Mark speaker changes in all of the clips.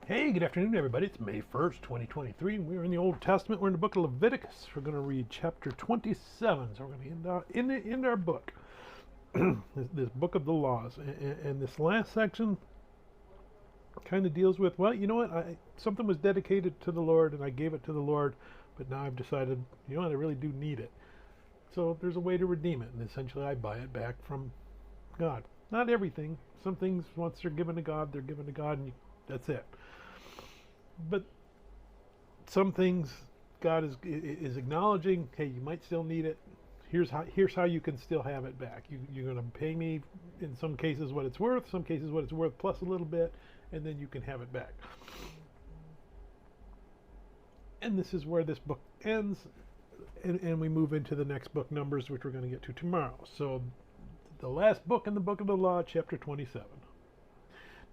Speaker 1: Hey, good afternoon, everybody. It's May 1st, 2023, and we're in the Old Testament. We're in the book of Leviticus. We're going to read chapter 27. So we're going to end our book, this book of the laws. And this last section kind of deals with, well, you know what? Something was dedicated to the Lord, and I gave it to the Lord, but now I've decided, you know what? I really do need it. So there's a way to redeem it, and essentially I buy it back from God. Not everything. Some things, once they're given to God, they're given to God, and that's it. But some things God is acknowledging, hey, you might still need it. Here's how you can still have it back. You're going to pay me in some cases what it's worth, some cases what it's worth plus a little bit, and then you can have it back. And this is where this book ends, and we move into the next book, Numbers, which we're going to get to tomorrow. So the last book in the book of the law, chapter 27.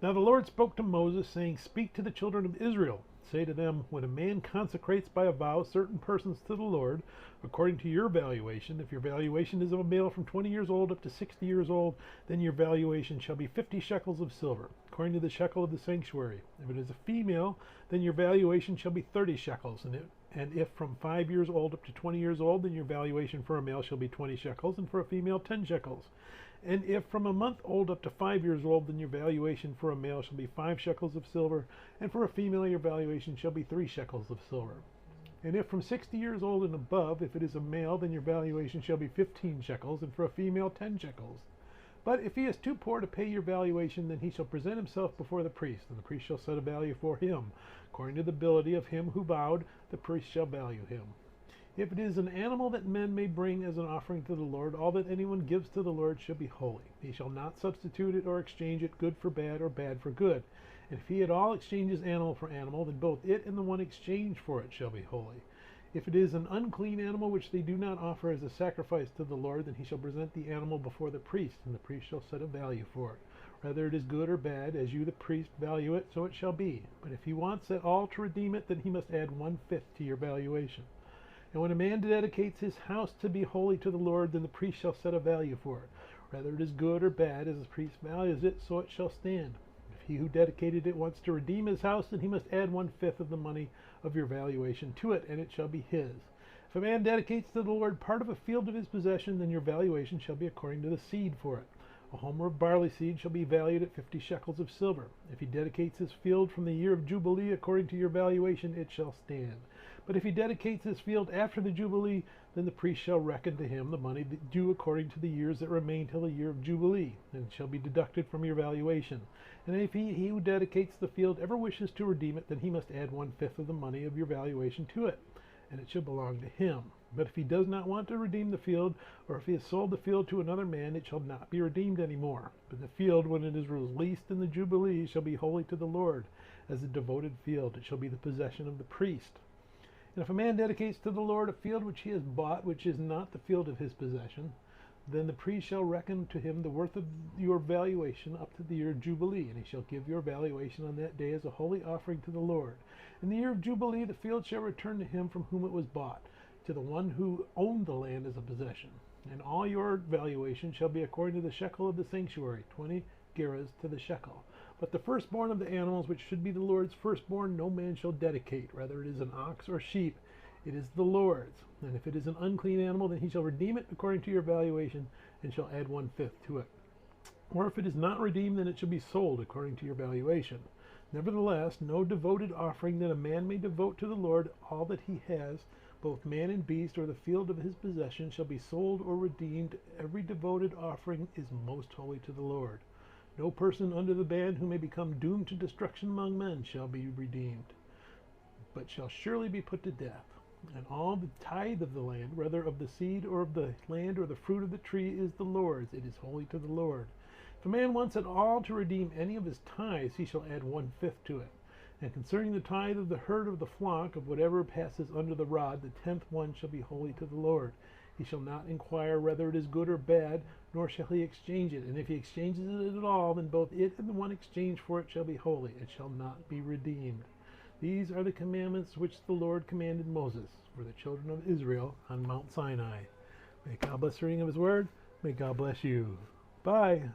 Speaker 1: Now the Lord spoke to Moses, saying, Speak to the children of Israel. Say to them, when a man consecrates by a vow certain persons to the Lord, according to your valuation, if your valuation is of a male from 20 years old up to 60 years old, then your valuation shall be 50 shekels of silver, according to the shekel of the sanctuary. If it is a female, then your valuation shall be 30 shekels, and if from 5 years old up to 20 years old, then your valuation for a male shall be 20 shekels, and for a female 10 shekels. And if from a month old up to 5 years old, then your valuation for a male shall be 5 shekels of silver, and for a female your valuation shall be 3 shekels of silver. And if from 60 years old and above, if it is a male, then your valuation shall be 15 shekels, and for a female 10 shekels. But if he is too poor to pay your valuation, then he shall present himself before the priest, and the priest shall set a value for him. According to the ability of him who vowed, the priest shall value him. If it is an animal that men may bring as an offering to the Lord, all that anyone gives to the Lord shall be holy. He shall not substitute it or exchange it, good for bad or bad for good. And if he at all exchanges animal for animal, then both it and the one exchanged for it shall be holy. If it is an unclean animal which they do not offer as a sacrifice to the Lord, then he shall present the animal before the priest, and the priest shall set a value for it. Whether it is good or bad, as you the priest value it, so it shall be. But if he wants at all to redeem it, then he must add 1/5 to your valuation. And when a man dedicates his house to be holy to the Lord, then the priest shall set a value for it. Whether it is good or bad, as the priest values it, so it shall stand. If he who dedicated it wants to redeem his house, then he must add 1/5 of the money of your valuation to it, and it shall be his. If a man dedicates to the Lord part of a field of his possession, then your valuation shall be according to the seed for it. A homer of barley seed shall be valued at 50 shekels of silver. If he dedicates his field from the year of Jubilee according to your valuation, it shall stand. But if he dedicates his field after the Jubilee, then the priest shall reckon to him the money due according to the years that remain till the year of Jubilee, and it shall be deducted from your valuation. And if he who dedicates the field ever wishes to redeem it, then he must add 1/5 of the money of your valuation to it, and it shall belong to him. But if he does not want to redeem the field, or if he has sold the field to another man, it shall not be redeemed any more. But the field, when it is released in the Jubilee, shall be holy to the Lord, as a devoted field. It shall be the possession of the priest. And if a man dedicates to the Lord a field which he has bought, which is not the field of his possession, then the priest shall reckon to him the worth of your valuation up to the year of Jubilee, and he shall give your valuation on that day as a holy offering to the Lord. In the year of Jubilee the field shall return to him from whom it was bought, to the one who owned the land as a possession. And all your valuation shall be according to the shekel of the sanctuary, 20 gerahs to the shekel. But the firstborn of the animals, which should be the Lord's firstborn, no man shall dedicate, whether it is an ox or sheep, it is the Lord's. And if it is an unclean animal, then he shall redeem it according to your valuation, and shall add 1/5 to it. Or if it is not redeemed, then it shall be sold according to your valuation. Nevertheless, no devoted offering that a man may devote to the Lord, all that he has, both man and beast, or the field of his possession, shall be sold or redeemed. Every devoted offering is most holy to the Lord. No person under the ban who may become doomed to destruction among men shall be redeemed, but shall surely be put to death. And all the tithe of the land, whether of the seed or of the land or the fruit of the tree, is the Lord's. It is holy to the Lord. If a man wants at all to redeem any of his tithes, he shall add 1/5 to it. And concerning the tithe of the herd of the flock, of whatever passes under the rod, the 10th one shall be holy to the Lord. He shall not inquire whether it is good or bad, nor shall he exchange it. And if he exchanges it at all, then both it and the one exchanged for it shall be holy. It shall not be redeemed. These are the commandments which the Lord commanded Moses for the children of Israel on Mount Sinai. May God bless the reading of his word. May God bless you. Bye.